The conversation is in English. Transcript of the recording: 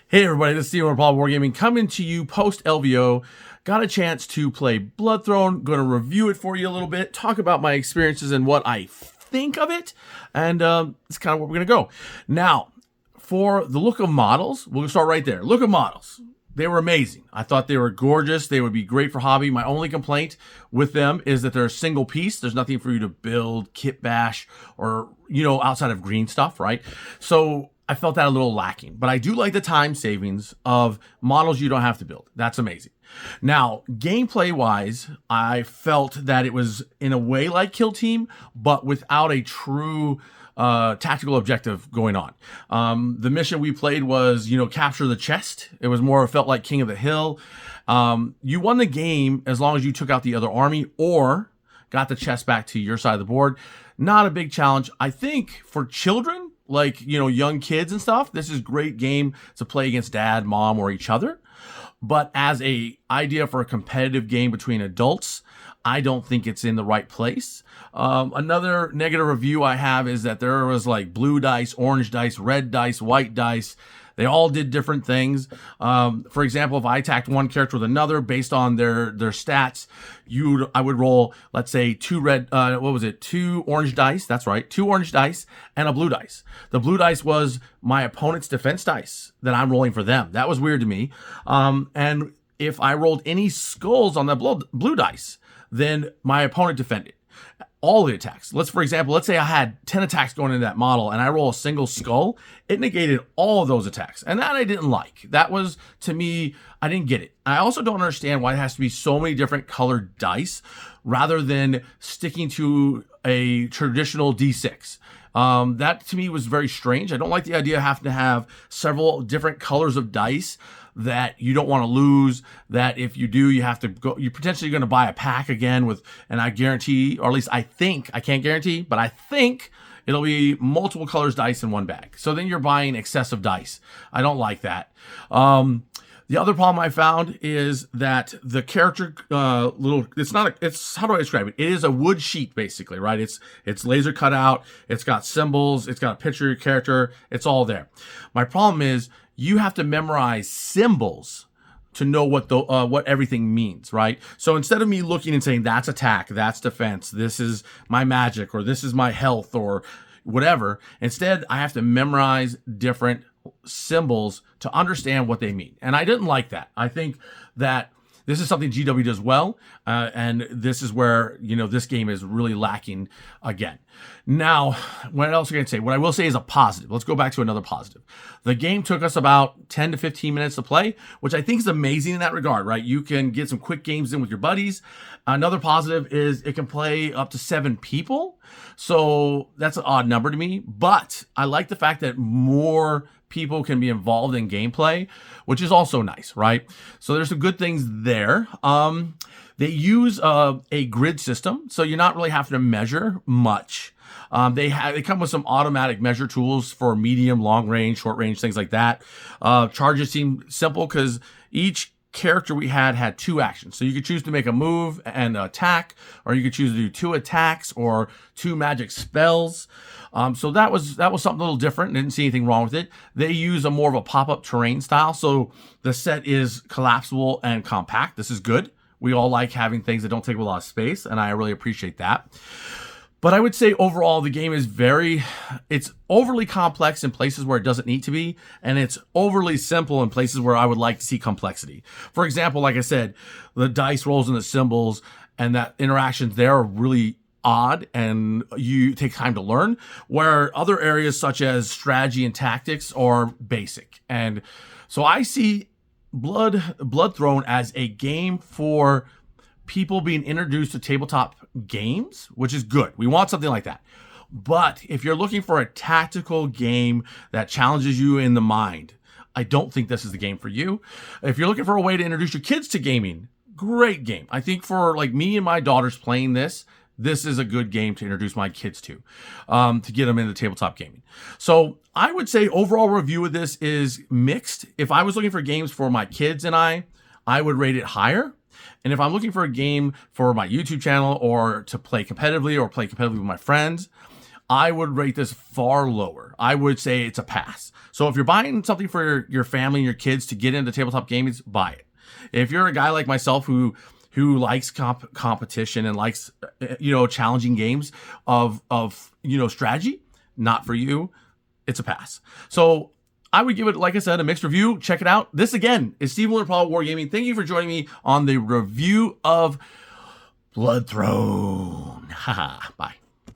Hey everybody, this is Steven with Paul Wargaming coming to you post LVO. Got a chance to play Bloodthrone. Going to review it for you a little bit, talk about my experiences and what I think of it, and it's kind of where we're going to go. Now, for the look of models, we'll start right there. Look of models. They were amazing. I thought they were gorgeous. They would be great for hobby. My only complaint with them is that they're a single piece. There's nothing for you to build, kit bash, or, outside of green stuff, right? So I felt that a little lacking, but I do like the time savings of models you don't have to build. That's amazing. Now, gameplay wise, I felt that it was in a way like Kill Team, but without a true tactical objective going on. The mission we played was, capture the chest. It was more, felt like King of the Hill. You won the game as long as you took out the other army or got the chest back to your side of the board. Not a big challenge. I think for children, like, young kids and stuff, this is a great game to play against dad, mom, or each other. But as a idea for a competitive game between adults, I don't think it's in the right place. Another negative review I have is that there was like blue dice, orange dice, red dice, white dice. They all did different things. For example, if I attacked one character with another based on their stats, I would roll, let's say, two orange dice. That's right, 2 orange dice and a blue dice. The blue dice was my opponent's defense dice that I'm rolling for them. That was weird to me. And if I rolled any skulls on the blue dice, then my opponent defended all the attacks. For example, let's say I had 10 attacks going into that model and I roll a single skull. It negated all of those attacks. And that I didn't like. That was, to me, I didn't get it. I also don't understand why it has to be so many different colored dice rather than sticking to a traditional D6. That to me was very strange. I don't like the idea of having to have several different colors of dice that you don't want to lose, that if you do, you have to go, you're potentially going to buy a pack again and I guarantee, or at least I think, I can't guarantee, but I think it'll be multiple colors dice in one bag. So then you're buying excessive dice. I don't like that. The other problem I found is that the character how do I describe it? It is a wood sheet basically, right? It's laser cut out. It's got symbols. It's got a picture of your character. It's all there. My problem is you have to memorize symbols to know what everything means, right? So instead of me looking and saying that's attack, that's defense, this is my magic, or this is my health, or whatever, instead I have to memorize different symbols to understand what they mean. And I didn't like that. I think that this is something GW does well, and this is where, this game is really lacking again. Now, what else am I going to say? What I will say is a positive. Let's go back to another positive. The game took us about 10 to 15 minutes to play, which I think is amazing in that regard, right? You can get some quick games in with your buddies. Another positive is it can play up to 7 people. So that's an odd number to me, but I like the fact that more people can be involved in gameplay, which is also nice, right? So there's some good things there. They use a grid system, so you're not really having to measure much. They come with some automatic measure tools for medium, long range, short range, things like that. Charges seem simple because each character we had 2 actions. So you could choose to make a move and attack, or you could choose to do 2 attacks or 2 magic spells. So that was something a little different. Didn't see anything wrong with it. They use a more of a pop-up terrain style. So the set is collapsible and compact. This is good. We all like having things that don't take a lot of space, and I really appreciate that. But I would say overall, the game is it's overly complex in places where it doesn't need to be, and it's overly simple in places where I would like to see complexity. For example, like I said, the dice rolls and the symbols and that interactions there are really odd and you take time to learn, where other areas such as strategy and tactics are basic. And so I see Bloodthrone as a game for people being introduced to tabletop games, which is good. We want something like that. But if you're looking for a tactical game that challenges you in the mind, I don't think this is the game for you. If you're looking for a way to introduce your kids to gaming, great game. I think for like me and my daughters playing this is a good game to introduce my kids to get them into tabletop gaming. So I would say overall review of this is mixed. If I was looking for games for my kids and I would rate it higher. And if I'm looking for a game for my YouTube channel or to play competitively with my friends, I would rate this far lower. I would say it's a pass. So if you're buying something for your family and your kids to get into tabletop gaming, buy it. If you're a guy like myself who likes competition and likes challenging games of strategy, not for you. It's a pass. So I would give it, like I said, a mixed review. Check it out. This again is Steve Miller, Paul Wargaming. Thank you for joining me on the review of Blood Throne. Haha. Bye.